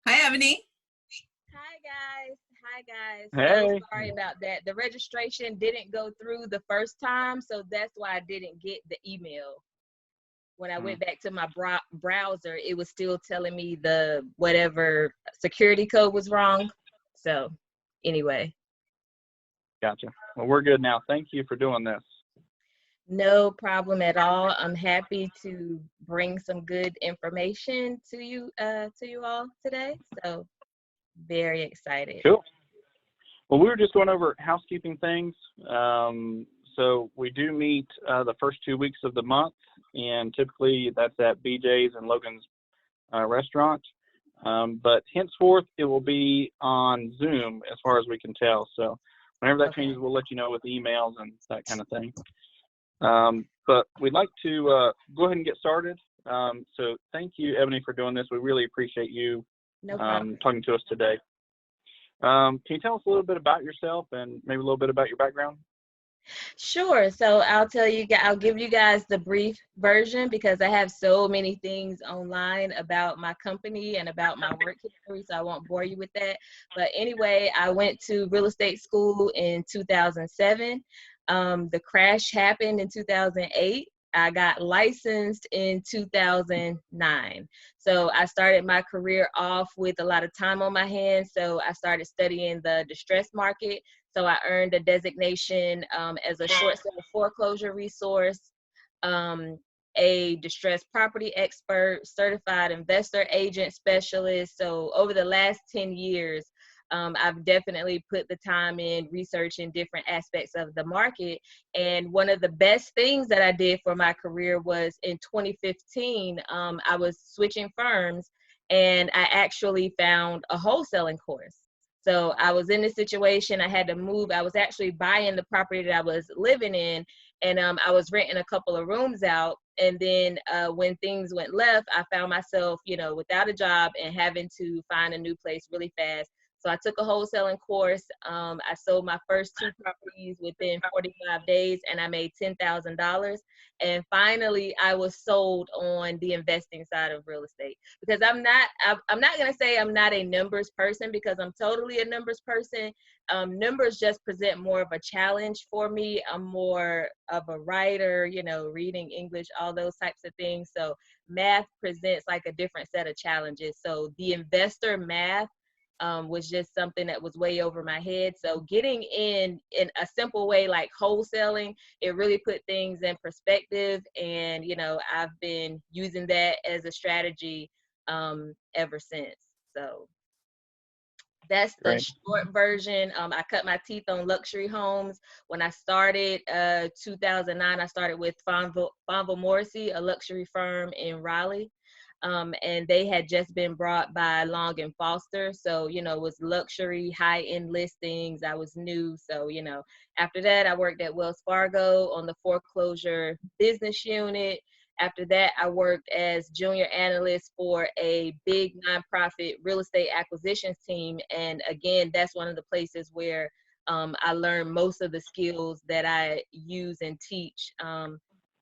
Hi, Ebony. Hi guys. Hi guys. So Hey, sorry about that. The registration didn't go through the first time, so that's why I didn't get the email. When I mm, went back to my browser, it was still telling me the whatever security code was wrong. So, anyway, gotcha. Well, we're good now. Thank you for doing this. no problem at all. I'm happy to bring some good information to you all today. So, very excited. Cool. Well, we were just going over housekeeping things. So we do meet the first 2 weeks of the month, and typically that's at BJ's and Logan's restaurant. But henceforth, it will be on Zoom as far as we can tell. So whenever that Okay. changes, we'll let you know with emails and that kind of thing. But we'd like to go ahead and get started. So thank you, Ebony, for doing this. We really appreciate you No problem. talking to us today. Can you tell us a little bit about yourself and maybe a little bit about your background? Sure. So I'll give you guys the brief version because I have so many things online about my company and about my work history, so I won't bore you with that. But anyway, I went to real estate school in 2007. The crash happened in 2008. I got licensed in 2009. So I started my career off with a lot of time on my hands. So I started studying the distress market, so I earned a designation as a short sale foreclosure resource, um, a distressed property expert, certified investor agent specialist. So over the last 10 years, I've definitely put the time in researching different aspects of the market. And one of the best things that I did for my career was in 2015, I was switching firms and I actually found a wholesaling course. So I was in this situation. I had to move. I was actually buying the property that I was living in, and I was renting a couple of rooms out. And then when things went left, I found myself, without a job and having to find a new place really fast. So I took a wholesaling course. I sold my first two properties within 45 days, and I made $10,000. And finally, I was sold on the investing side of real estate because I'm not going to say I'm not a numbers person because I'm totally a numbers person. Numbers just present more of a challenge for me. I'm more of a writer, reading English, all those types of things. So math presents like a different set of challenges. So the investor math was just something that was way over my head. So getting in a simple way like wholesaling, it really put things in perspective. And, I've been using that as a strategy ever since. So that's the Great. short version. I cut my teeth on luxury homes. When I started 2009, I started with Fonville Morrissey, a luxury firm in Raleigh. And they had just been brought by Long and Foster. So, it was luxury, high-end listings. I was new. So, after that, I worked at Wells Fargo on the foreclosure business unit. After that, I worked as junior analyst for a big nonprofit real estate acquisitions team. And again, that's one of the places where I learned most of the skills that I use and teach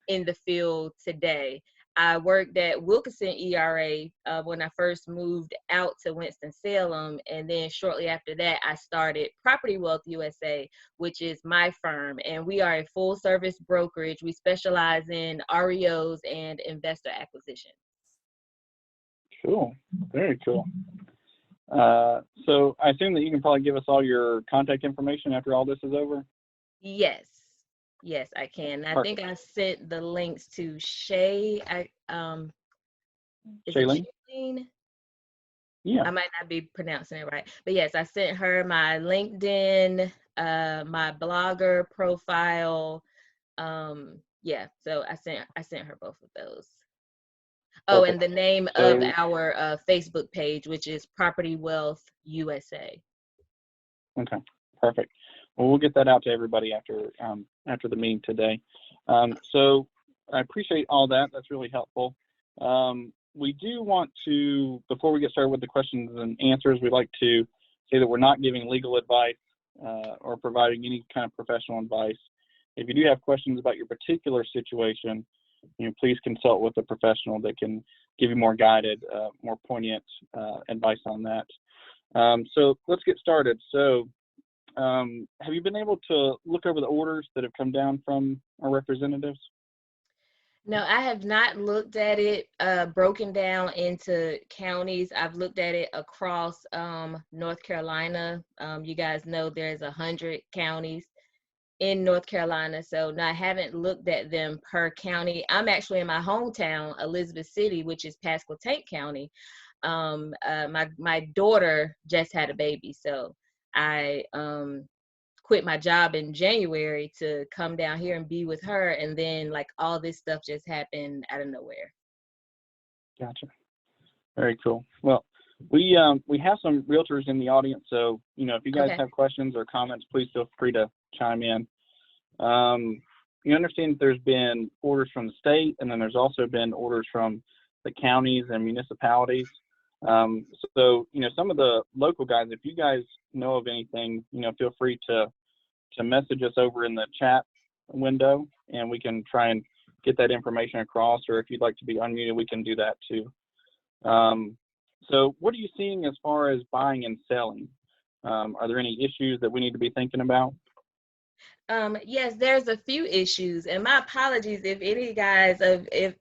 in the field today. I worked at Wilkinson ERA when I first moved out to Winston-Salem. And then shortly after that, I started Property Wealth USA, which is my firm. And we are a full service brokerage. We specialize in REOs and investor acquisition. Cool. Very cool. So I assume that you can probably give us all your contact information after all this is over. Yes. Yes, I can. I think Perfect. I sent the links to Shay. Is it Shailene? Shailene? Yeah. I might not be pronouncing it right, but yes, I sent her my LinkedIn, my blogger profile. Yeah, so I sent her both of those. Oh, and Perfect. the name of So, our Facebook page, which is Property Wealth USA. okay. Perfect. Well, we'll get that out to everybody after the meeting today. So I appreciate all that. That's really helpful. We do want to, before we get started with the questions and answers, we'd like to say that we're not giving legal advice or providing any kind of professional advice. If you do have questions about your particular situation, please consult with a professional that can give you more guided, more poignant advice on that. So let's get started. So have you been able to look over the orders that have come down from our representatives? No, I have not looked at it broken down into counties. I've looked at it across North Carolina. You guys know there's 100 counties in North Carolina. So no, I haven't looked at them per county. I'm actually in my hometown, Elizabeth City, which is Pasquotank County. My daughter just had a baby, so I quit my job in January to come down here and be with her, and then like all this stuff just happened out of nowhere. Gotcha. Very cool. Well, we have some realtors in the audience, so if you guys Okay. have questions or comments, please feel free to chime in. You understand that there's been orders from the state, and then there's also been orders from the counties and municipalities. So some of the local guys, if you guys know of anything, feel free to message us over in the chat window, and we can try and get that information across. Or if you'd like to be unmuted, we can do that too. So what are you seeing as far as buying and selling? Are there any issues that we need to be thinking about? Yes, there's a few issues, and my apologies if any guys if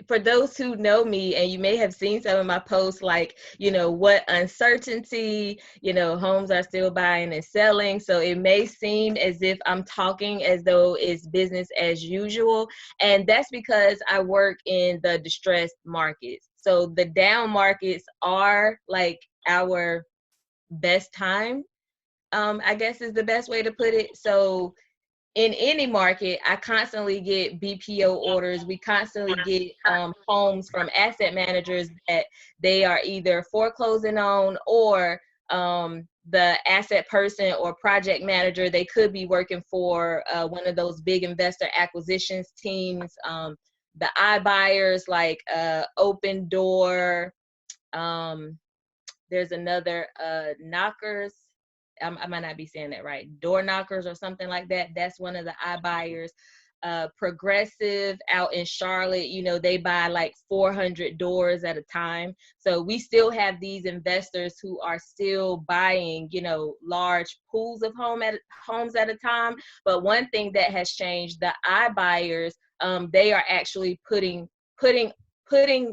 for those who know me, and you may have seen some of my posts, like what uncertainty, homes are still buying and selling, so it may seem as if I'm talking as though it's business as usual, and that's because I work in the distressed markets. So the down markets are like our best time, I guess is the best way to put it. So in any market, I constantly get BPO orders. We constantly get homes from asset managers that they are either foreclosing on, or the asset person or project manager, they could be working for one of those big investor acquisitions teams. The iBuyers like Open Door. There's another Knockers. I might not be saying that right. Door Knockers or something like that. That's one of the iBuyers. Progressive out in Charlotte, they buy like 400 doors at a time. So we still have these investors who are still buying, large pools of homes at a time. But one thing that has changed, the iBuyers, they are actually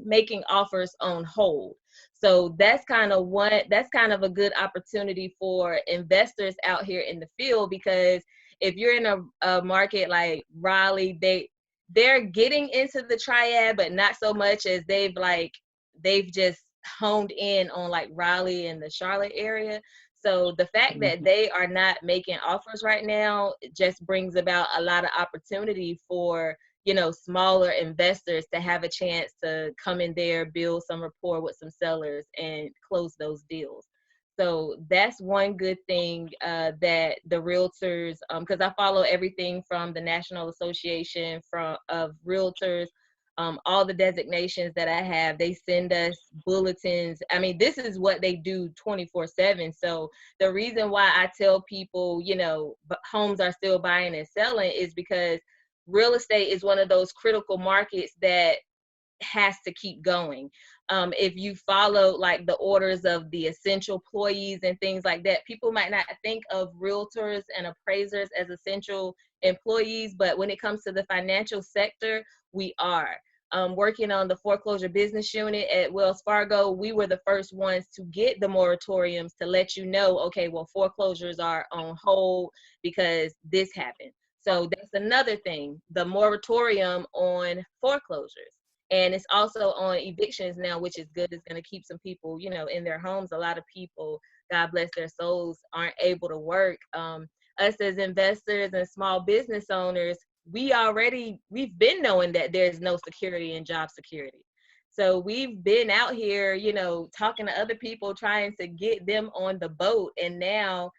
making offers on hold. So that's kind of a good opportunity for investors out here in the field, because if you're in a market like Raleigh, they're getting into the Triad, but not so much as they've just honed in on like Raleigh and the Charlotte area. So the fact that they are not making offers right now just brings about a lot of opportunity for smaller investors to have a chance to come in there, build some rapport with some sellers, and close those deals. So that's one good thing that the realtors, because I follow everything from the National Association of Realtors, all the designations that I have, they send us bulletins. I mean, this is what they do 24/7. So the reason why I tell people, homes are still buying and selling is because real estate is one of those critical markets that has to keep going. If you follow like the orders of the essential employees and things like that, people might not think of realtors and appraisers as essential employees, but when it comes to the financial sector, we are. Working on the foreclosure business unit at Wells Fargo, we were the first ones to get the moratoriums to let okay, well, foreclosures are on hold because this happened. So that's another thing, the moratorium on foreclosures. And it's also on evictions now, which is good. It's going to keep some people, in their homes. A lot of people, God bless their souls, aren't able to work. Us as investors and small business owners, we've been knowing that there's no security in job security. So we've been out here, talking to other people, trying to get them on the boat. And now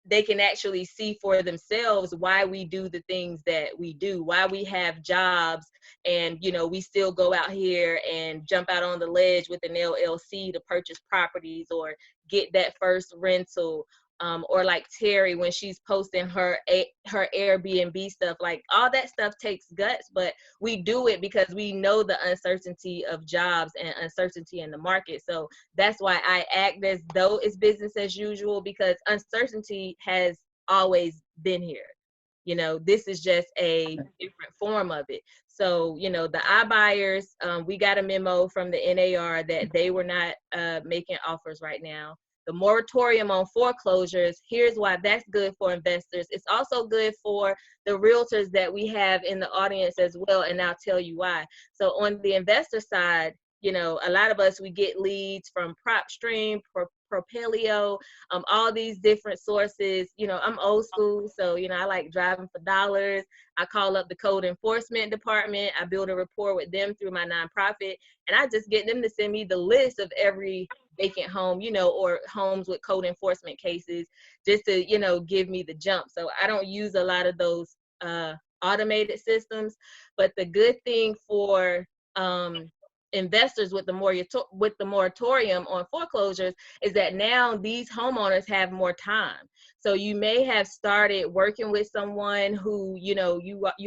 they can actually see for themselves why we do the things that we do, why we have jobs, and we still go out here and jump out on the ledge with an LLC to purchase properties or get that first rental. or like Terry when she's posting her Airbnb stuff. Like all that stuff takes guts, but we do it because we know the uncertainty of jobs and uncertainty in the market. So that's why I act as though it's business as usual, because uncertainty has always been here. This is just a different form of it. So, the iBuyers, we got a memo from the NAR that they were not making offers right now. The moratorium on foreclosures, here's why that's good for investors. It's also good for the realtors that we have in the audience as well, and I'll tell you why. So on the investor side, a lot of us, we get leads from PropStream, Propelio, all these different sources. I'm old school, so, I like driving for dollars. I call up the code enforcement department. I build a rapport with them through my nonprofit, and I just get them to send me the list of every vacant home, or homes with code enforcement cases, just to, give me the jump. So I don't use a lot of those automated systems. But the good thing for investors with the moratorium on foreclosures is that now these homeowners have more time. So you may have started working with someone who, you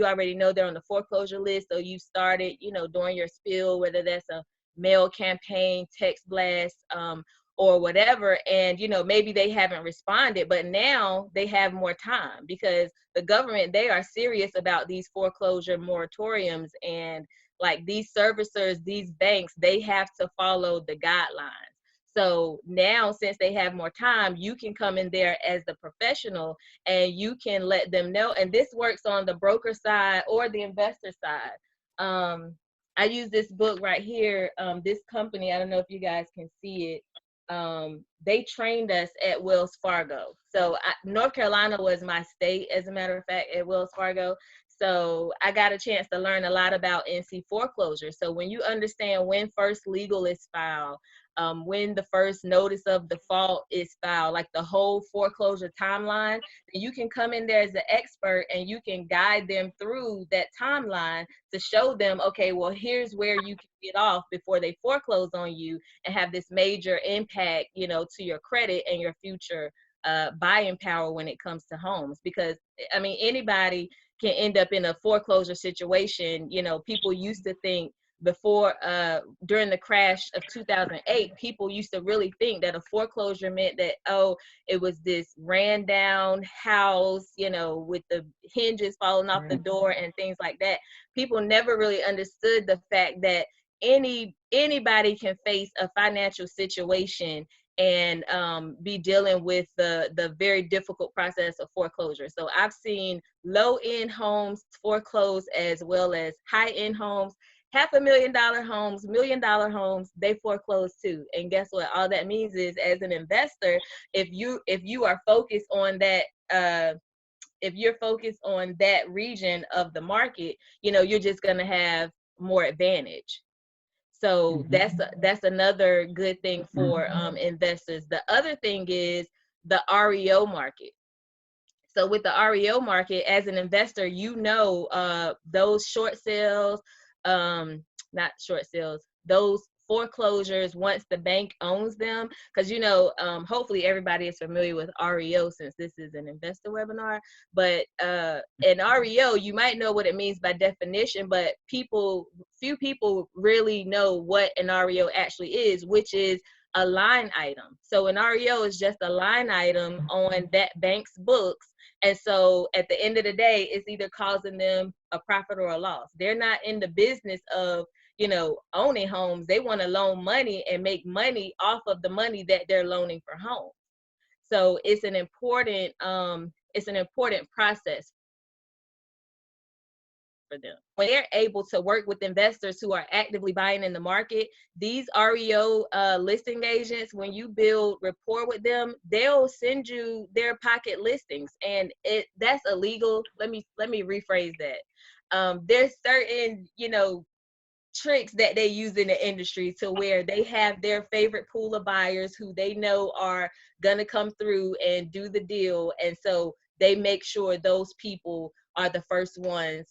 already know they're on the foreclosure list. So you started, doing your spiel, whether that's a mail campaign, text blast, or whatever. And, maybe they haven't responded, but now they have more time because the government, they are serious about these foreclosure moratoriums. And like these servicers, these banks, they have to follow the guidelines. So now, since they have more time, you can come in there as the professional and you can let them know. And this works on the broker side or the investor side. I use this book right here. This company, I don't know if you guys can see it. They trained us at Wells Fargo. So North Carolina was my state, as a matter of fact, at Wells Fargo. So I got a chance to learn a lot about NC foreclosure. So when you understand when first legal is filed, when the first notice of default is filed, like the whole foreclosure timeline, you can come in there as an expert and you can guide them through that timeline to show them, okay, well, here's where you can get off before they foreclose on you and have this major impact, to your credit and your future buying power when it comes to homes. Because, I mean, anybody can end up in a foreclosure situation. People used to think before, during the crash of 2008, people used to really think that a foreclosure meant that, oh, it was this ran down house, with the hinges falling off the door and things like that. People never really understood the fact that anybody can face a financial situation and be dealing with the very difficult process of foreclosure. So I've seen low-end homes foreclosed as well as high-end homes. $500,000 homes, $1 million homes, they foreclose too. And guess what? All that means is, as an investor, if you are focused on that, if you're focused on that region of the market, you're just gonna have more advantage. So that's another good thing for investors. The other thing is the REO market. So with the REO market, as an investor, those short sales, not short sales, those foreclosures, once the bank owns them, because hopefully everybody is familiar with REO since this is an investor webinar. But in REO, you might know what it means by definition, but few people really know what an REO actually is, which is a line item. So an REO is just a line item on that bank's books. And so at the end of the day, it's either causing them a profit or a loss. They're not in the business of, owning homes. They want to loan money and make money off of the money that they're loaning for homes. So it's an important process for them. When they're able to work with investors who are actively buying in the market, these REO listing agents, when you build rapport with them, they'll send you their pocket listings, and that's illegal. Let me rephrase that. There's certain, tricks that they use in the industry to where they have their favorite pool of buyers who they know are gonna come through and do the deal, and so they make sure those people are the first ones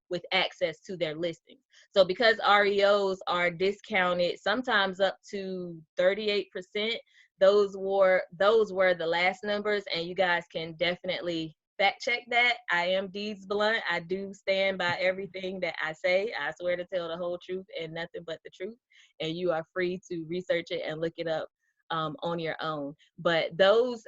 with access to their listings. So because REOs are discounted sometimes up to 38%, those were the last numbers, and you guys can definitely fact check that. I am Deeds Blunt. I do stand by everything that I say. I swear to tell the whole truth and nothing but the truth. And you are free to research it and look it up on your own. But those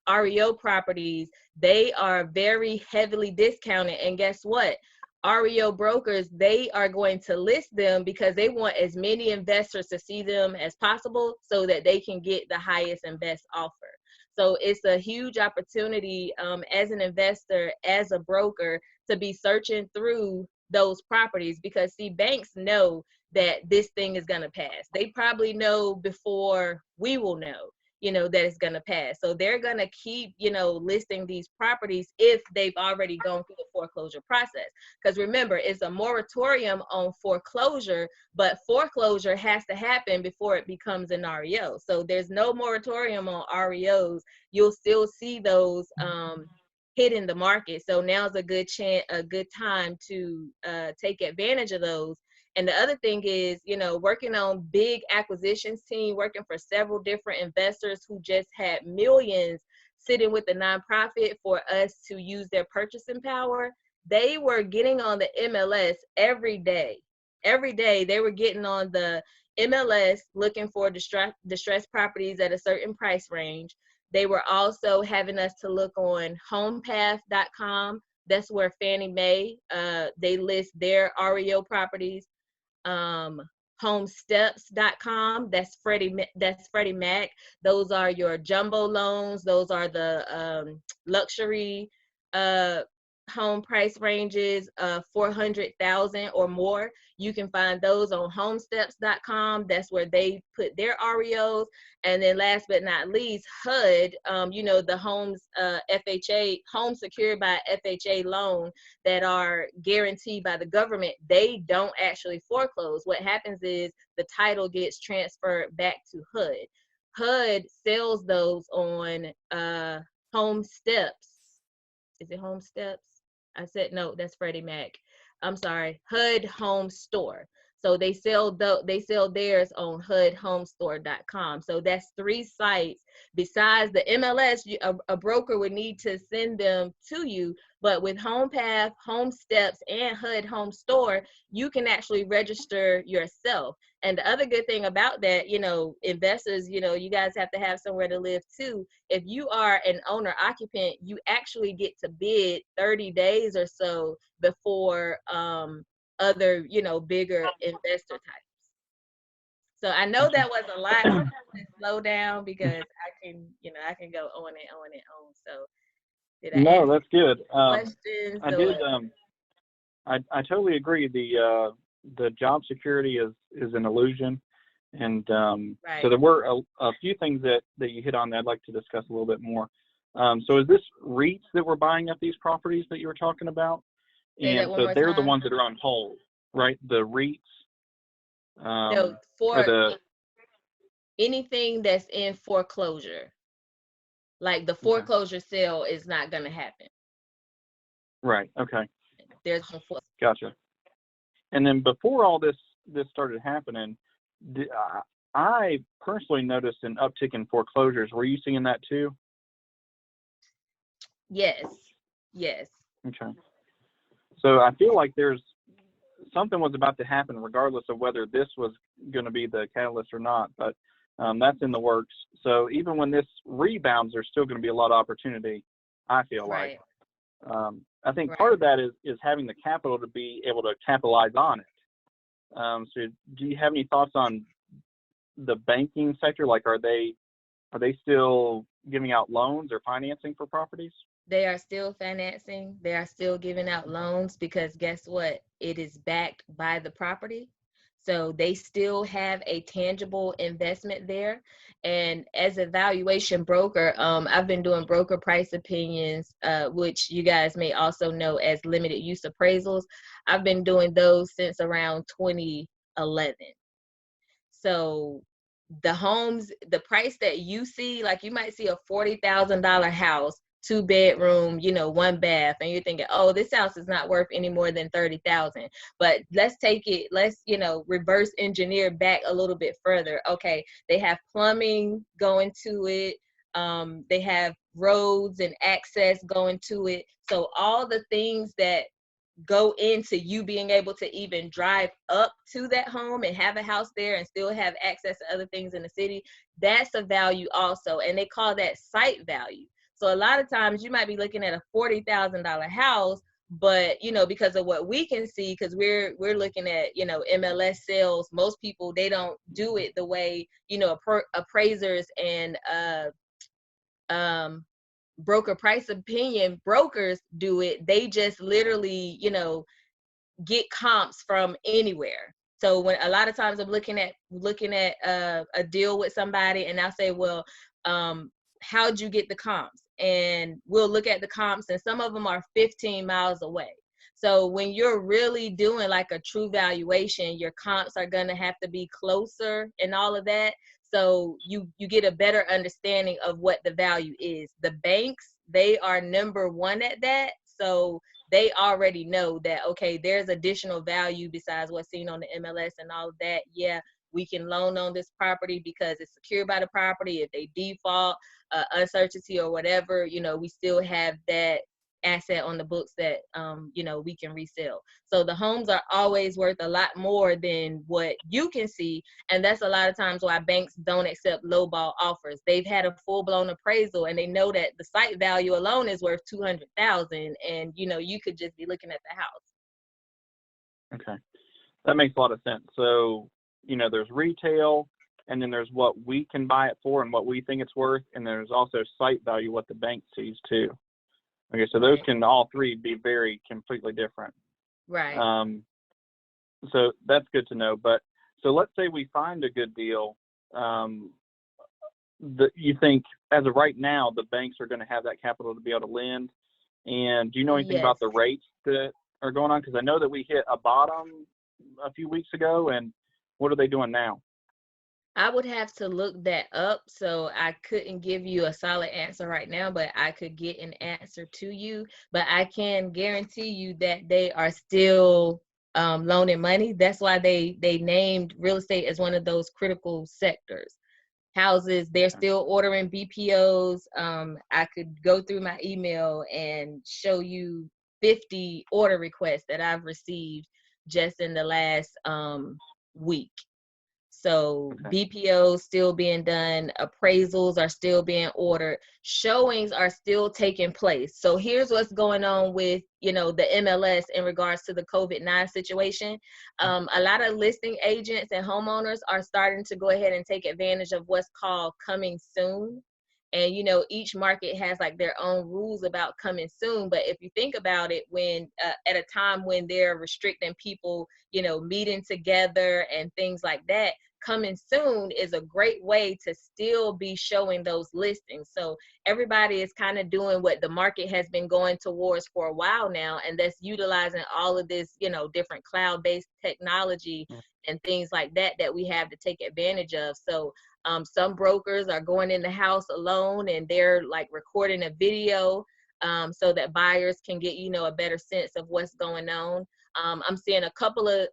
REO properties, they are very heavily discounted. And guess what? REO brokers, they are going to list them because they want as many investors to see them as possible so that they can get the highest and best offer. So it's a huge opportunity as an investor, as a broker, to be searching through those properties, because see, banks know that this thing is going to pass. They probably know before we will know, that it's going to pass. So they're going to keep, listing these properties if they've already gone through the foreclosure process. Because remember, it's a moratorium on foreclosure, but foreclosure has to happen before it becomes an REO. So there's no moratorium on REOs. You'll still see those hitting the market. So now's a good time to take advantage of those. And the other thing is, working on big acquisitions team, working for several different investors who just had millions sitting with the nonprofit for us to use their purchasing power. They were getting on the MLS every day. Every day they were getting on the MLS looking for distressed properties at a certain price range. They were also having us to look on homepath.com. That's where Fannie Mae, they list their REO properties. Homesteps.com, that's Freddie Mac. Those are your jumbo loans. Those are the luxury home price ranges, 400,000 or more. You can find those on homesteps.com. That's where they put their REOs. And then last but not least, HUD, the homes, FHA, home secured by FHA loan that are guaranteed by the government, they don't actually foreclose. What happens is the title gets transferred back to HUD. HUD sells those on Home Steps. Is it Home Steps? I said no, that's Freddie Mac. I'm sorry, HUD Home Store. So they sell theirs on HUDHomestore.com. So that's 3 sites besides the MLS. A broker would need to send them to you, but with HomePath, Home Steps, and HUD Home Store, you can actually register yourself. And the other good thing about that, investors, you guys have to have somewhere to live too. If you are an owner occupant, you actually get to bid 30 days or so before other, bigger investor types. So I know that was a lot. I'm gonna slow down because I can go on and on and on. So did I No, answer that's good. questions? I did. I totally agree. The job security is an illusion, and Right. so there were a few things that you hit on that I'd like to discuss a little bit more. So is this REITs that were buying up these properties that you were talking about? Say that And one so more they're the time. ones that are on hold, right? The REITs. No, Or the anything that's in foreclosure, like the foreclosure sale, is not going to happen. Right. Okay. There's no foreclosure. Gotcha. And then before all this started happening, I personally noticed an uptick in foreclosures. Were you seeing that too? Yes. Okay. So I feel like there's something was about to happen, regardless of whether this was going to be the catalyst or not. But that's in the works. So even when this rebounds, there's still going to be a lot of opportunity, I feel like. I think part of that is having the capital to be able to capitalize on it. So do you have any thoughts on the banking sector? Like, are they still giving out loans or financing for properties? They are still financing. They are still giving out loans because guess what? It is backed by the property. So they still have a tangible investment there. And as a valuation broker, I've been doing broker price opinions, which you guys may also know as limited use appraisals. I've been doing those since around 2011. So the homes, the price that you see, like you might see a $40,000 house 2-bedroom, 1 bath, and you're thinking, oh, this house is not worth any more than 30,000. But let's take it, let's, reverse engineer back a little bit further. Okay, they have plumbing going to it. They have roads and access going to it. So all the things that go into you being able to even drive up to that home and have a house there and still have access to other things in the city, that's a value also. And they call that site value. So a lot of times you might be looking at a $40,000 house, but because of what we can see, because we're looking at MLS sales, most people, they don't do it the way appraisers and broker price opinion brokers do it. They just literally get comps from anywhere. So when a lot of times I'm looking at a deal with somebody, and I'll say, well, how'd you get the comps? And we'll look at the comps, and some of them are 15 miles away. So when you're really doing like a true valuation, your comps are going to have to be closer and all of that. So you get a better understanding of what the value is. The banks, they are number one at that. So they already know that, okay, there's additional value besides what's seen on the MLS and all of that. Yeah, we can loan on this property because it's secured by the property. If they default, uncertainty or whatever, we still have that asset on the books that, we can resell. So the homes are always worth a lot more than what you can see. And that's a lot of times why banks don't accept lowball offers. They've had a full-blown appraisal and they know that the site value alone is worth 200,000, and you could just be looking at the house. Okay, that makes a lot of sense. So there's retail, and then there's what we can buy it for and what we think it's worth, and there's also site value, what the bank sees too. Okay, so those can all three be very completely different. Right. So that's good to know. But so let's say we find a good deal. You think as of right now, the banks are going to have that capital to be able to lend. And do you know anything about the rates that are going on? Because I know that we hit a bottom a few weeks ago, and what are they doing now? I would have to look that up, so I couldn't give you a solid answer right now, but I could get an answer to you. But I can guarantee you that they are still loaning money. That's why they named real estate as one of those critical sectors. Houses, they're still ordering BPOs. I could go through my email and show you 50 order requests that I've received just in the last week. So BPOs still being done, appraisals are still being ordered, showings are still taking place. So here's what's going on with, the MLS in regards to the COVID-19 situation. A lot of listing agents and homeowners are starting to go ahead and take advantage of what's called coming soon. And, each market has like their own rules about coming soon. But if you think about it, when at a time when they're restricting people, meeting together and things like that, coming soon is a great way to still be showing those listings. So everybody is kind of doing what the market has been going towards for a while now, and that's utilizing all of this, different cloud-based technology and things like that we have to take advantage of. So some brokers are going in the house alone and they're like recording a video so that buyers can get, a better sense of what's going on. I'm seeing a couple of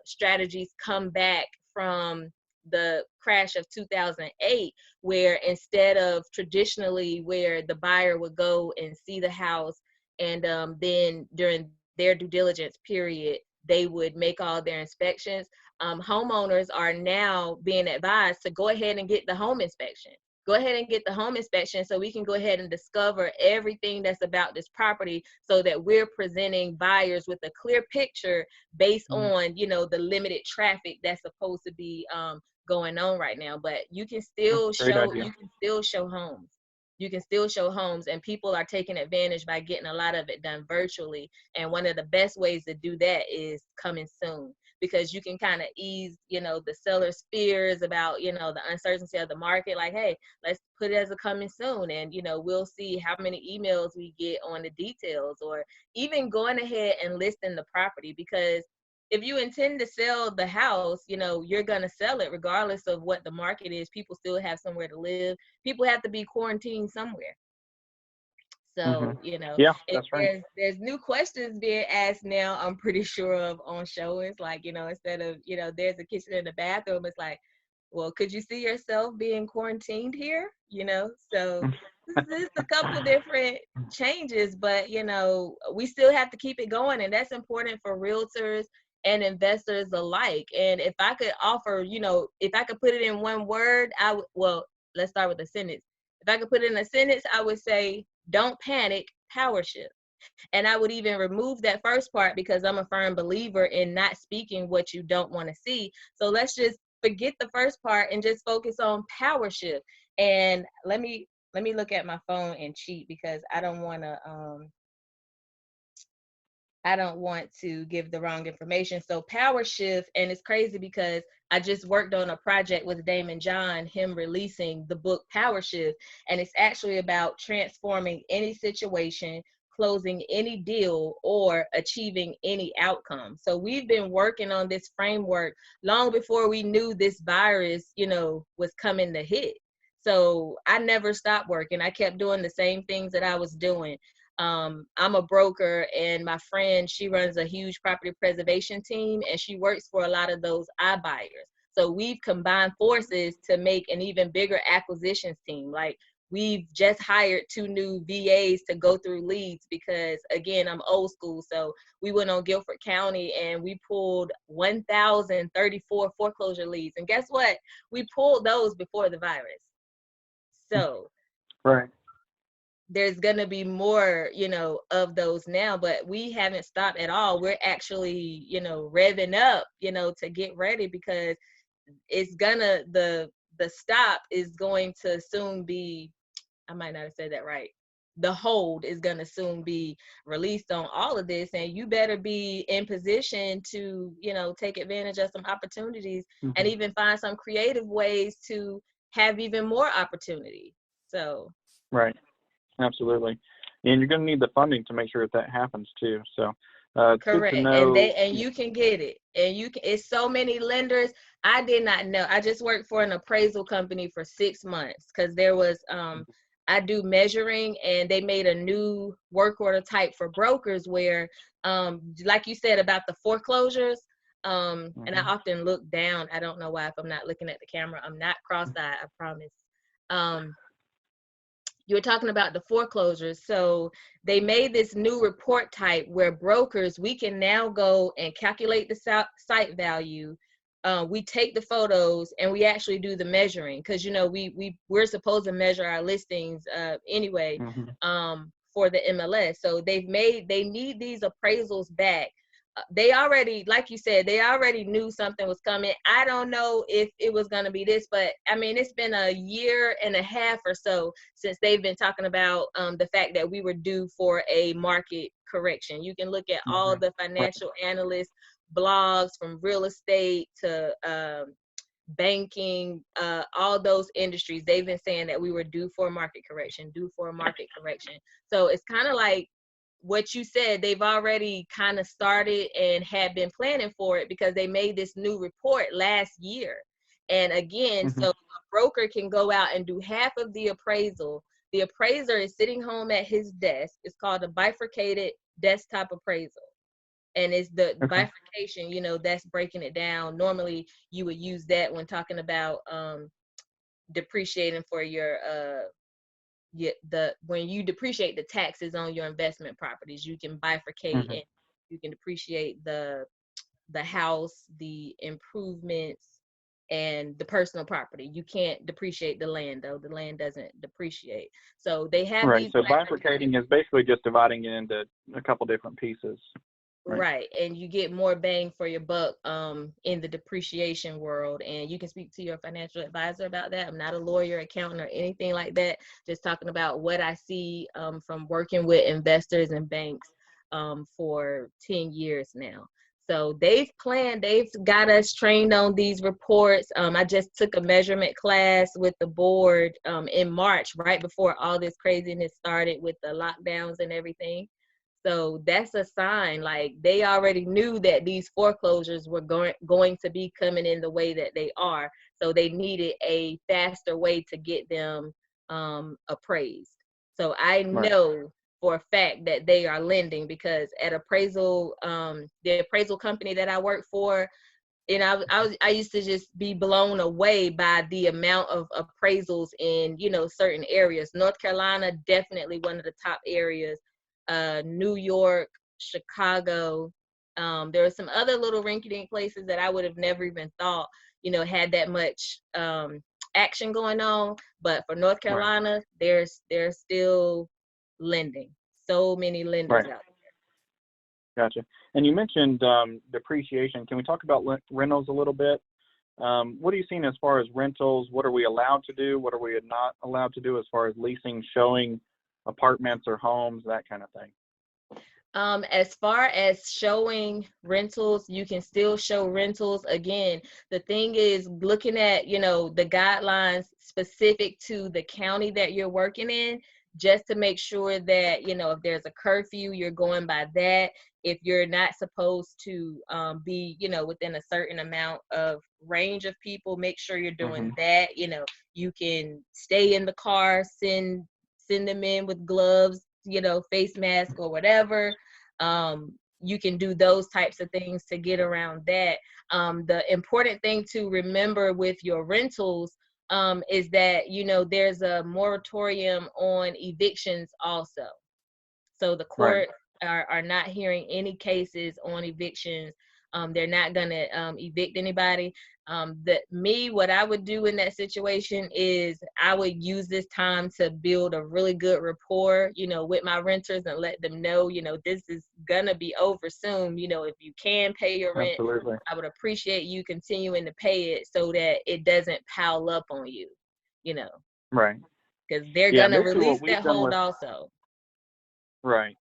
strategies come back from the crash of 2008, where instead of traditionally where the buyer would go and see the house and then during their due diligence period, they would make all their inspections. Homeowners are now being advised to go ahead and get the home inspection. Go ahead and get the home inspection so we can go ahead and discover everything that's about this property so that we're presenting buyers with a clear picture based on, the limited traffic that's supposed to be going on right now. But you can still show homes. You can still show homes, and people are taking advantage by getting a lot of it done virtually. And one of the best ways to do that is coming soon, because you can kind of ease, the seller's fears about, the uncertainty of the market. Like, hey, let's put it as a coming soon. And, we'll see how many emails we get on the details, or even going ahead and listing the property. Because if you intend to sell the house, you're going to sell it regardless of what the market is. People still have somewhere to live. People have to be quarantined somewhere. Hmm. So, Yeah, if that's right. there's new questions being asked now, I'm pretty sure of on showings, like, instead of, there's a kitchen and a bathroom, it's like, well, could you see yourself being quarantined here? So this is a couple different changes, but we still have to keep it going, and that's important for realtors and investors alike. And if I could offer, if I could put it in one word, well, let's start with a sentence. If I could put it in a sentence, I would say, don't panic, power shift. And I would even remove that first part, because I'm a firm believer in not speaking what you don't want to see. So let's just forget the first part and just focus on power shift. And let me look at my phone and cheat, because I don't want to give the wrong information. So power shift, and it's crazy because I just worked on a project with Damon John, him releasing the book Power Shift, and it's actually about transforming any situation, closing any deal, or achieving any outcome. So we've been working on this framework long before we knew this virus, was coming to hit. So I never stopped working. I kept doing the same things that I was doing. I'm a broker, and my friend, she runs a huge property preservation team, and she works for a lot of those iBuyers. So we've combined forces to make an even bigger acquisitions team. Like, we've just hired 2 new VAs to go through leads, because again, I'm old school. So we went on Guilford County and we pulled 1,034 foreclosure leads. And guess what? We pulled those before the virus. So Right. there's going to be more, of those now, but we haven't stopped at all. We're actually, revving up, to get ready, because it's gonna, the stop is going to soon be, I might not have said that right. The hold is going to soon be released on all of this, and you better be in position to, take advantage of some opportunities, and Hmm. even find some creative ways to have even more opportunity. So Right. Absolutely. And you're going to need the funding to make sure that happens too. So it's good to correct. And know. you can get it. And it's so many lenders. I did not know. I just worked for an appraisal company for 6 months, because there was I do measuring, and they made a new work order type for brokers where, like you said about the foreclosures, and I Hmm. often look down. I don't know why, if I'm not looking at the camera. I'm not cross-eyed, I promise. Um you were talking about the foreclosures. So they made this new report type where brokers, we can now go and calculate the site value. We take the photos and we actually do the measuring, because we're supposed to measure our listings anyway, Hmm. for the MLS. So they need these appraisals back. They already, like you said, they already knew something was coming. I don't know if it was going to be this, but I mean, it's been a year and a half or so since they've been talking about the fact that we were due for a market correction. You can look at all Hmm. the Right. financial analyst blogs, from real estate to banking, all those industries. They've been saying that we were due for a market correction, due for a market correction. So it's kind of like what you said. They've already kind of started and had been planning for it, because they made this new report last year. And again, Hmm. so a broker can go out and do half of the appraisal. The appraiser is sitting home at his desk. It's called a bifurcated desktop appraisal. And it's the Okay. bifurcation, that's breaking it down. Normally you would use that when talking about depreciating for your when you depreciate the taxes on your investment properties. You can bifurcate, Hmm. and you can depreciate the house, the improvements, and the personal property. You can't depreciate the land, though. The land doesn't depreciate. So they have Right. these So bifurcated. bifurcating is basically just dividing it into a couple different pieces. Right. Right. And you get more bang for your buck in the depreciation world. And you can speak to your financial advisor about that. I'm not a lawyer, accountant, or anything like that. Just talking about what I see from working with investors and banks for 10 years now. So they've got us trained on these reports. I just took a measurement class with the board in March, right before all this craziness started with the lockdowns and everything. So that's a sign, like they already knew that these foreclosures were going to be coming in the way that they are. So they needed a faster way to get them appraised. So I Right. know for a fact that they are lending, because at appraisal, the appraisal company that I work for, and I used to just be blown away by the amount of appraisals in, you know, certain areas. North Carolina, definitely one of the top areas. New York, Chicago. There are some other little rinky-dink places that I would have never even thought, you know, had that much action going on. But for North Right. Carolina, there's still lending. So many lenders Right. out Gotcha. And you mentioned depreciation. Can we talk about rentals a little bit? What are you seeing as far as rentals? What are we allowed to do? What are we not allowed to do as far as leasing, showing apartments or homes, that kind of thing? As far as showing rentals, you can still show rentals. Again, the thing is looking at, you know, the guidelines specific to the county that you're working in, just to make sure that, you know, if there's a curfew, you're going by that. If you're not supposed to be, you know, within a certain amount of range of people, make sure you're doing Mm-hmm. that. You know, you can stay in the car, send them in with gloves, you know, face mask or whatever. You can do those types of things to get around that. The important thing to remember with your rentals is that, you know, there's a moratorium on evictions also. So the Right. court are not hearing any cases on evictions. They're not going to evict anybody. What I would do in that situation is I would use this time to build a really good rapport, you know, with my renters, and let them know, you know, this is going to be over soon. You know, if you can pay your rent, Absolutely. I would appreciate you continuing to pay it so that it doesn't pile up on you, you know, Right. because they're Yeah, going to basically release what we've that done hold with, also. right.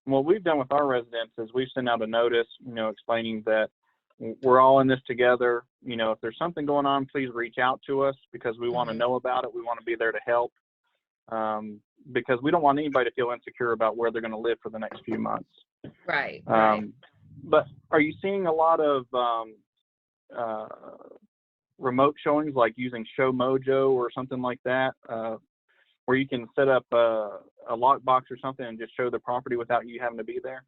And what we've done with our residents is we've sent out a notice, you know, explaining that we're all in this together. You know, if there's something going on, please reach out to us because we want to Mm-hmm. know about it. We want to be there to help, because we don't want anybody to feel insecure about where they're going to live for the next few months. Right, right. But are you seeing a lot of uh, remote showings, like using Show Mojo or something like that, where you can set up a lockbox or something and just show the property without you having to be there?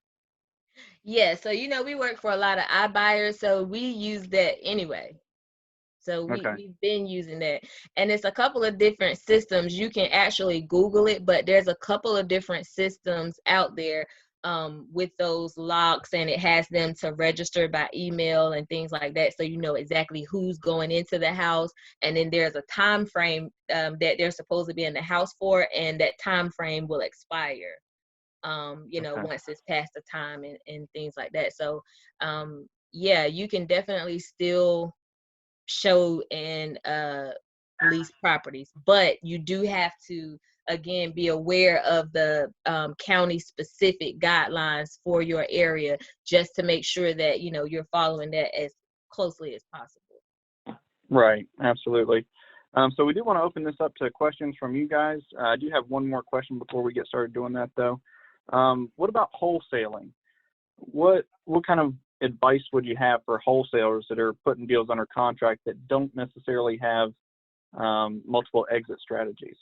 Yeah, so you know, we work for a lot of iBuyers, so we use that anyway. So Okay. we've been using that. And it's a couple of different systems. You can actually Google it, but there's a couple of different systems out there with those locks, and it has them to register by email and things like that. So you know exactly who's going into the house. And then there's a time frame that they're supposed to be in the house for, and that time frame will expire. You know, Okay. once it's past the time, and things like that. So, yeah, you can definitely still show and lease properties, but you do have to, again, be aware of the county specific guidelines for your area, just to make sure that, you know, you're following that as closely as possible. Right. Absolutely. So we do want to open this up to questions from you guys. I do have one more question before we get started doing that, though. What about wholesaling? What kind of advice would you have for wholesalers that are putting deals under contract that don't necessarily have multiple exit strategies?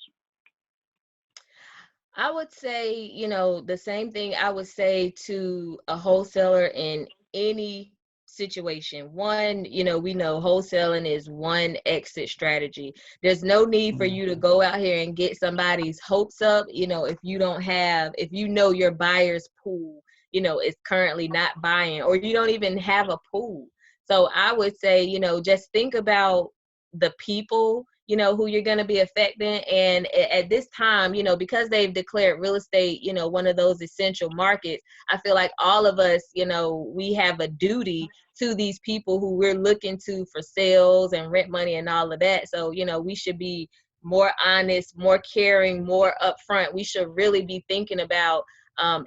I would say, you know, the same thing I would say to a wholesaler in any situation. One, you know, we know wholesaling is one exit strategy. There's no need for Mhm. you to go out here and get somebody's hopes up, you know, if you don't have, if you know your buyer's pool, you know, is currently not buying, or you don't even have a pool. So I would say, you know, just think about the people, you know, who you're going to be affecting. And at this time, you know, because they've declared real estate, you know, one of those essential markets, I feel like all of us, you know, we have a duty to these people who we're looking to for sales and rent money and all of that. So, you know, we should be more honest, more caring, more upfront. We should really be thinking about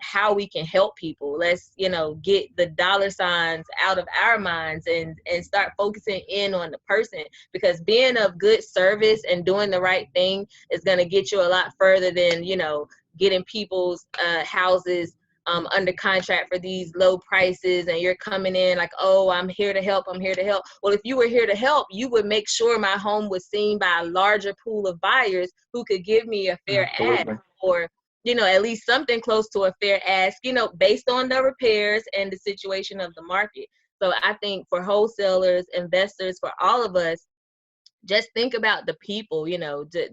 how we can help people. Let's, you know, get the dollar signs out of our minds, and start focusing in on the person, because being of good service and doing the right thing is going to get you a lot further than, you know, getting people's houses under contract for these low prices, and you're coming in like, oh, I'm here to help, I'm here to help. Well, if you were here to help, you would make sure my home was seen by a larger pool of buyers who could give me a fair ask, Absolutely. or at least something close to a fair ask, based on the repairs and the situation of the market. So I think for wholesalers, investors, for all of us, just think about the people,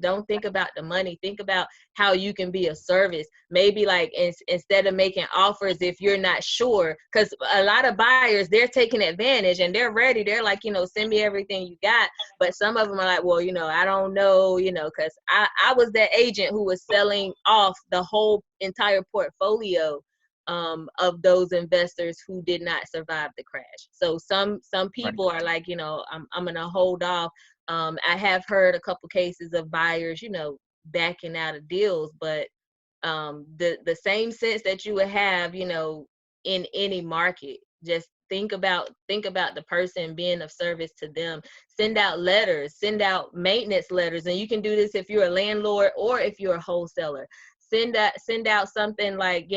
don't think about the money. Think about how you can be a service. Maybe like instead of making offers, if you're not sure, because a lot of buyers, they're taking advantage and they're ready. They're like, send me everything you got. But some of them are like, well, I don't know, because I was that agent who was selling off the whole entire portfolio of those investors who did not survive the crash. So some people are like, I'm gonna hold off. I have heard a couple cases of buyers, backing out of deals, but the same sense that you would have, in any market, just think about the person, being of service to them. Send out letters, send out maintenance letters, and you can do this if you're a landlord or if you're a wholesaler. Send out something like,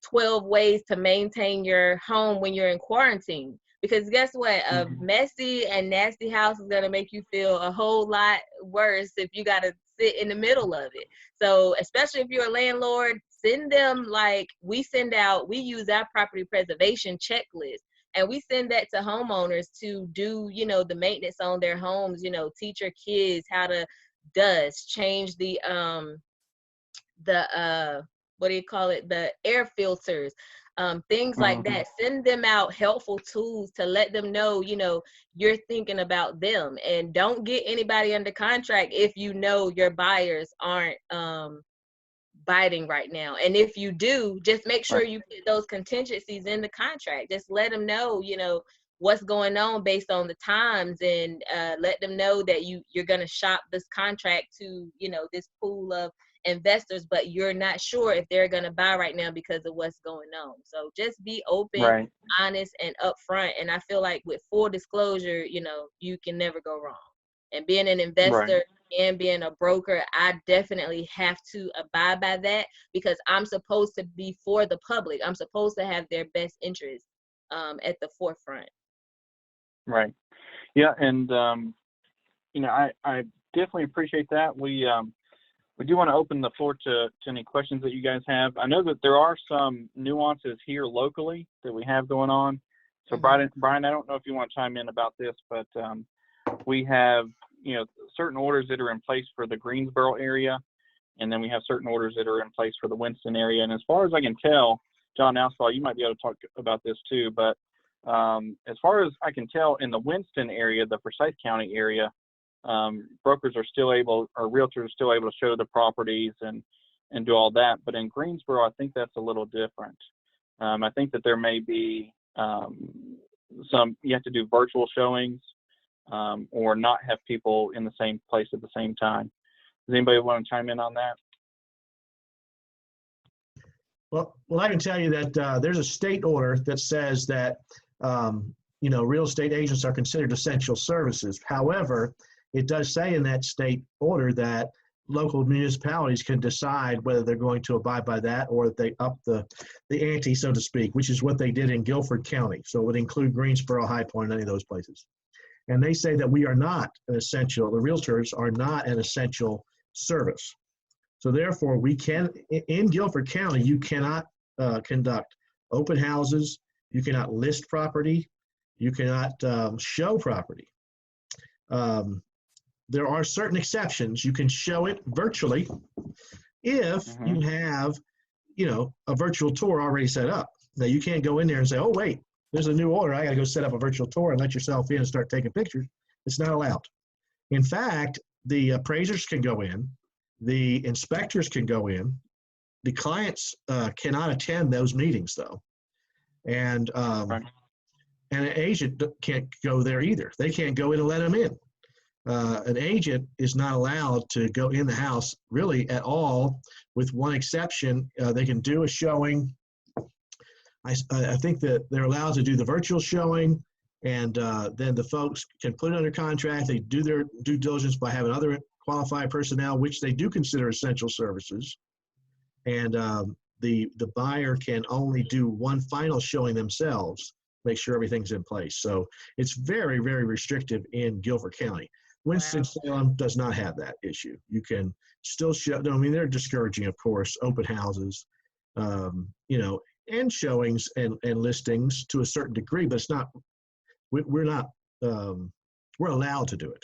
12 ways to maintain your home when you're in quarantine. Because guess what? A messy and nasty house is going to make you feel a whole lot worse if you got to sit in the middle of it. So especially if you're a landlord, send them, like we use our property preservation checklist. And we send that to homeowners to do, the maintenance on their homes, teach your kids how to dust, change the what do you call it, the air filters, things like that. Send them out helpful tools to let them know, you're thinking about them. And don't get anybody under contract if your buyers aren't biting right now. And if you do, just make sure you put those contingencies in the contract. Just let them know, what's going on based on the times, and let them know that you're going to shop this contract to, this pool of investors, but you're not sure if they're going to buy right now because of what's going on. So just be open, honest, and upfront. And I feel like with full disclosure, you can never go wrong. And being an investor and being a broker, I definitely have to abide by that, because I'm supposed to be for the public. I'm supposed to have their best interest at the forefront. Right. Yeah. And, I definitely appreciate that. We do want to open the floor to any questions that you guys have. I know that there are some nuances here locally that we have going on. So Brian, I don't know if you want to chime in about this, but we have, certain orders that are in place for the Greensboro area, and then we have certain orders that are in place for the Winston area. And as far as I can tell, John Alspaugh, you might be able to talk about this too, but as far as I can tell, in the Winston area, the Forsyth County area, brokers are still able, or realtors are still able to show the properties and do all that. But in Greensboro, I think that's a little different. I think that there may be you have to do virtual showings, or not have people in the same place at the same time. Does anybody want to chime in on that? Well, I can tell you that there's a state order that says that, real estate agents are considered essential services. However, it does say in that state order that local municipalities can decide whether they're going to abide by that, or if they up the ante, so to speak, which is what they did in Guilford County. So it would include Greensboro, High Point, any of those places. And they say that we are not an essential, the realtors are not an essential service. So therefore, we can, in Guilford County, you cannot conduct open houses, you cannot list property, you cannot show property. There are certain exceptions. You can show it virtually if you have, a virtual tour already set up. Now, you can't go in there and say, oh, wait, there's a new order. I got to go set up a virtual tour and let yourself in and start taking pictures. It's not allowed. In fact, the appraisers can go in. The inspectors can go in. The clients cannot attend those meetings, though. And an agent can't go there either. They can't go in and let them in. An agent is not allowed to go in the house really at all, with one exception. They can do a showing. I think that they're allowed to do the virtual showing, and then the folks can put it under contract. They do their due diligence by having other qualified personnel, which they do consider essential services. And the buyer can only do one final showing themselves, make sure everything's in place. So it's very, very restrictive in Guilford County. Winston-Salem does not have that issue. You can still show, I mean, they're discouraging, of course, open houses, you know, and showings and listings to a certain degree, but it's not, we're not, we're allowed to do it.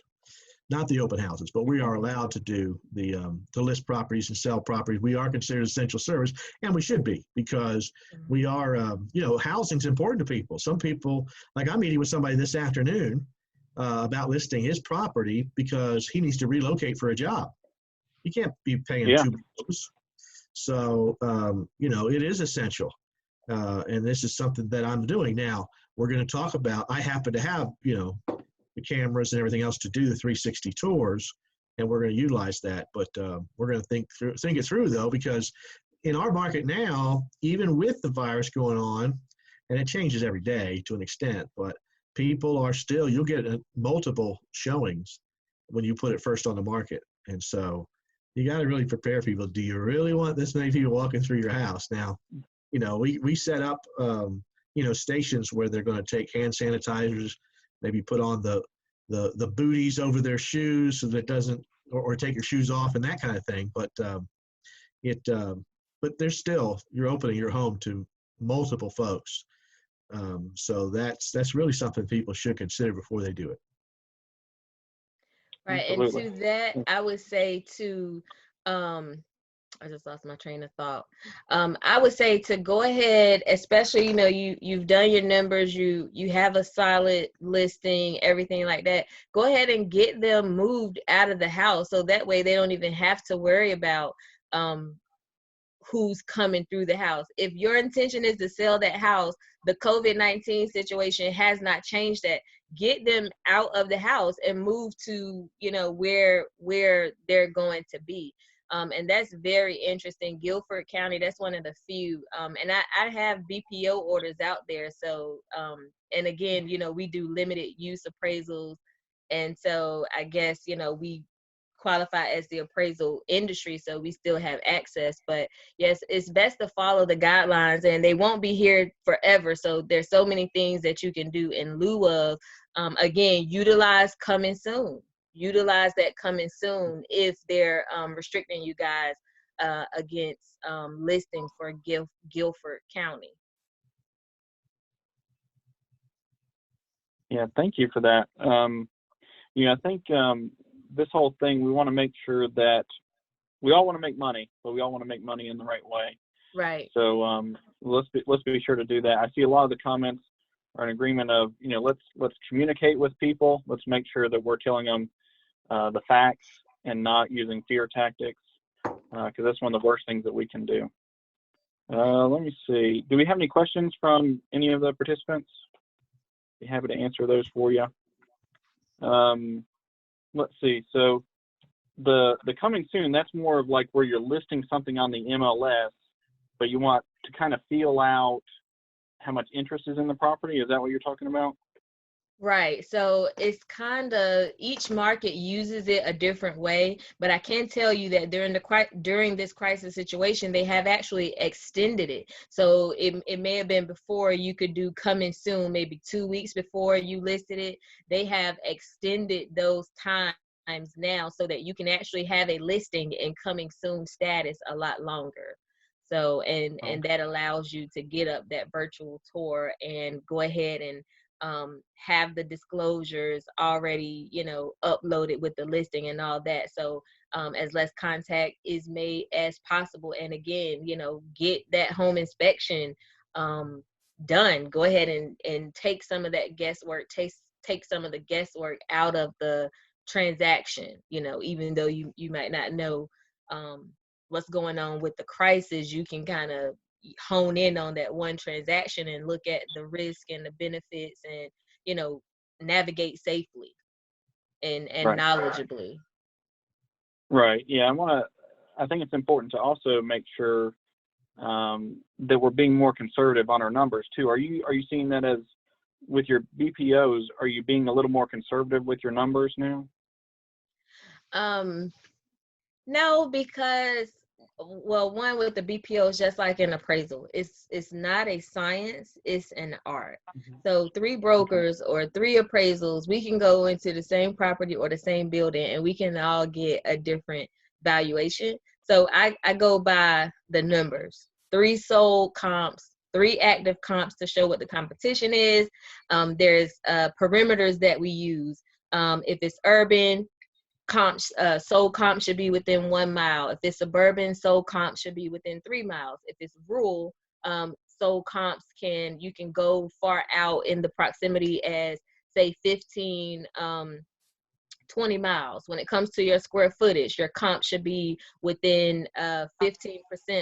Not the open houses, but we are allowed to do the to list properties and sell properties. We are considered essential service, and we should be, because we are, you know, housing's important to people. Some people, like I'm meeting with somebody this afternoon about listing his property because he needs to relocate for a job. He can't be paying two bills. So, you know, it is essential. And this is something that I'm doing now. We're going to talk about, I happen to have, you know, the cameras and everything else to do the 360 tours, and we're going to utilize that. But we're going to think it through though, because in our market now, even with the virus going on, and it changes every day to an extent, but people are still, you'll get multiple showings when you put it first on the market. And so you got to really prepare people. Do you really want this many people walking through your house? Now, you know, we set up, you know, stations where they're going to take hand sanitizers, maybe put on the booties over their shoes so that it doesn't, or take your shoes off and that kind of thing. But but there's still, you're opening your home to multiple folks. So that's really something people should consider before they do it. Right. Absolutely. And to that, I would say to, I just lost my train of thought. I would say to go ahead, especially, you know, you've done your numbers, you have a solid listing, everything like that. Go ahead and get them moved out of the house, so that way they don't even have to worry about who's coming through the house. If your intention is to sell that house, the COVID-19 situation has not changed that. Get them out of the house and move to, you know, where they're going to be. And that's very interesting. Guilford County, that's one of the few. And I have BPO orders out there. So, and again, you know, we do limited use appraisals. And so I guess, you know, we qualify as the appraisal industry, so we still have access. But yes, it's best to follow the guidelines, and they won't be here forever. So there's so many things that you can do in lieu of. Again, utilize coming soon. Utilize that coming soon if they're restricting you guys against listings for Guilford County. Yeah, thank you for that. You know, I think this whole thing, we want to make sure that we all want to make money, but we all want to make money in the right way. Right. So let's be sure to do that. I see a lot of the comments are in agreement of, you know, let's communicate with people. Let's make sure that we're telling them the facts and not using fear tactics, because that's one of the worst things that we can do. Let me see. Do we have any questions from any of the participants? Be happy to answer those for you. Let's see. So the coming soon, that's more of like where you're listing something on the MLS, but you want to kind of feel out how much interest is in the property. Is that what you're talking about? Right. So it's kind of, each market uses it a different way, but I can tell you that during this crisis situation, they have actually extended it. So it may have been before you could do coming soon, maybe 2 weeks before you listed it. They have extended those times now so that you can actually have a listing in coming soon status a lot longer. So, and that allows you to get up that virtual tour and go ahead and have the disclosures already, you know, uploaded with the listing and all that. So as less contact is made as possible. And again, you know, get that home inspection done. Go ahead and take some of that guesswork, take some of the guesswork out of the transaction, you know, even though you might not know what's going on with the crisis, you can kind of hone in on that one transaction and look at the risk and the benefits and, you know, navigate safely and Right. knowledgeably. Right. Yeah. I think it's important to also make sure that we're being more conservative on our numbers too. Are you seeing that as with your BPOs? Are you being a little more conservative with your numbers now? No, because Well, one with the BPO is just like an appraisal. It's not a science, it's an art. So three brokers or three appraisals, we can go into the same property or the same building and we can all get a different valuation. So I go by the numbers. Three sold comps, three active comps to show what the competition is. There's perimeters that we use. If it's urban, comps, sold comp should be within 1 mile. If it's suburban, sold comp should be within 3 miles. If it's rural, sold comps you can go far out in the proximity as say 15, 20 miles. When it comes to your square footage, your comp should be within 15%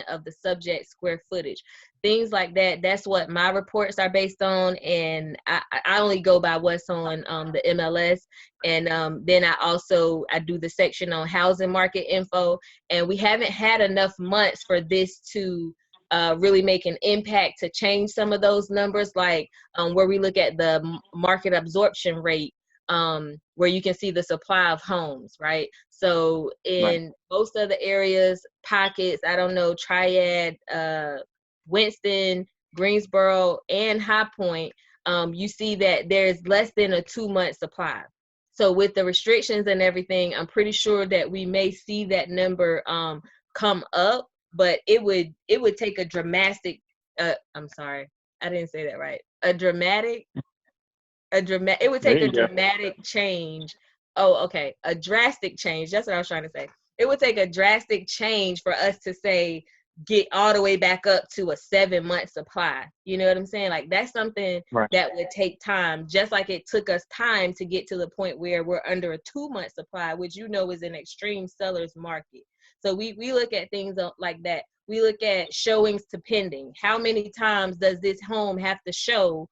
of the subject square footage. Things like that. That's what my reports are based on. And I only go by what's on the MLS. And then I do the section on housing market info. And we haven't had enough months for this to really make an impact to change some of those numbers, like where we look at the market absorption rate, where you can see the supply of homes, right? So in most of the areas, pockets, I don't know, Triad, Winston, Greensboro, and High Point, you see that there's less than a 2-month supply. So with the restrictions and everything, I'm pretty sure that we may see that number come up, but it would take a dramatic, I'm sorry, I didn't say that right. It would take a dramatic change. Oh, okay. A drastic change. That's what I was trying to say. It would take a drastic change for us to say, get all the way back up to a 7-month supply. You know what I'm saying? Like that's something that would take time, just like it took us time to get to the point where we're under a 2-month supply, which is an extreme seller's market. So we look at things like that. We look at showings to pending. How many times does this home have to show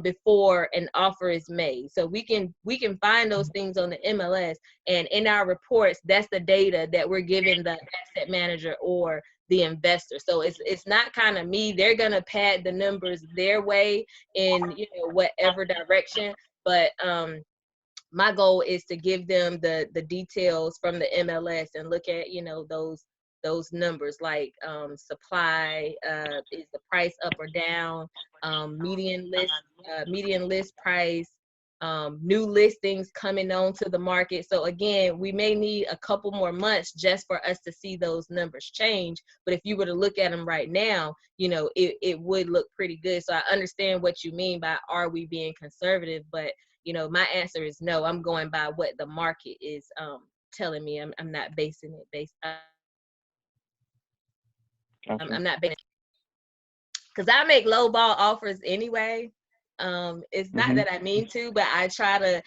before an offer is made? So we can find those things on the MLS, and in our reports, that's the data that we're giving the asset manager or the investor. So it's not kind of me. They're gonna pad the numbers their way in whatever direction, but my goal is to give them the details from the MLS and look at those numbers, like supply, is the price up or down, median list price, new listings coming onto the market. So again, we may need a couple more months just for us to see those numbers change. But if you were to look at them right now, it would look pretty good. So I understand what you mean by, are we being conservative? But my answer is no. I'm going by what the market is telling me. I'm not basing it based. Gotcha. I'm not basing, because I make low ball offers anyway. It's not that I mean to, but I try to,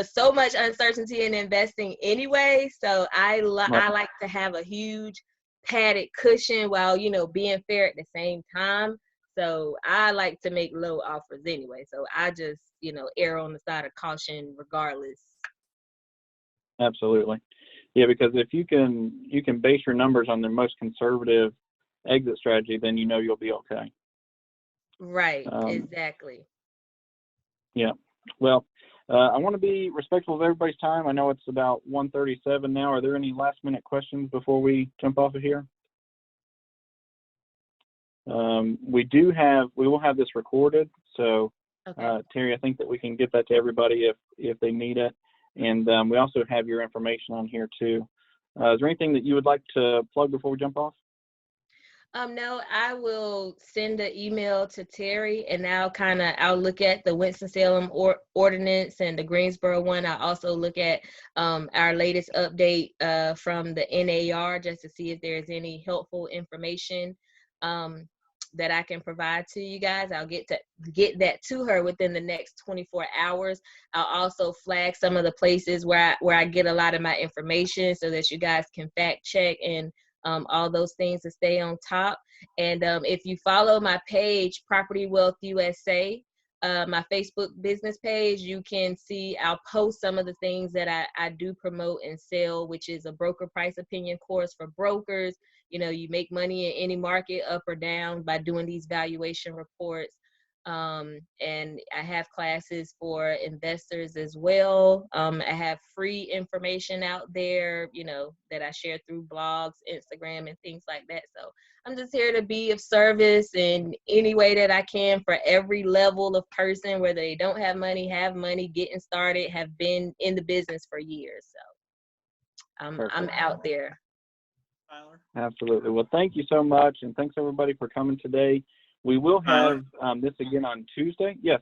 so much uncertainty in investing anyway. So I like to have a huge padded cushion while, being fair at the same time. So I like to make low offers anyway. So I just, err on the side of caution regardless. Absolutely. Yeah, because if you can base your numbers on the most conservative exit strategy, then you'll be okay. Right, exactly. Yeah. Well, I want to be respectful of everybody's time. I know it's about 1:37 now. Are there any last minute questions before we jump off of here? We will have this recorded. So, okay. Terry, I think that we can get that to everybody if they need it. And we also have your information on here too. Is there anything that you would like to plug before we jump off? No, I will send an email to Terry, and I'll look at the Winston-Salem ordinance and the Greensboro one. I'll also look at our latest update from the NAR, just to see if there's any helpful information that I can provide to you guys. I'll get that to her within the next 24 hours. I'll also flag some of the places where I get a lot of my information, so that you guys can fact check and all those things to stay on top. And if you follow my page, Property Wealth USA, my Facebook business page, you can see I'll post some of the things that I do promote and sell, which is a broker price opinion course for brokers. You make money in any market, up or down, by doing these valuation reports. And I have classes for investors as well. I have free information out there, you know, that I share through blogs, Instagram, and things like that. So I'm just here to be of service in any way that I can for every level of person, whether they don't have money, getting started, have been in the business for years. So I'm out there. Absolutely. Well, thank you so much, and thanks everybody for coming today. We will have this again on Tuesday. Yes.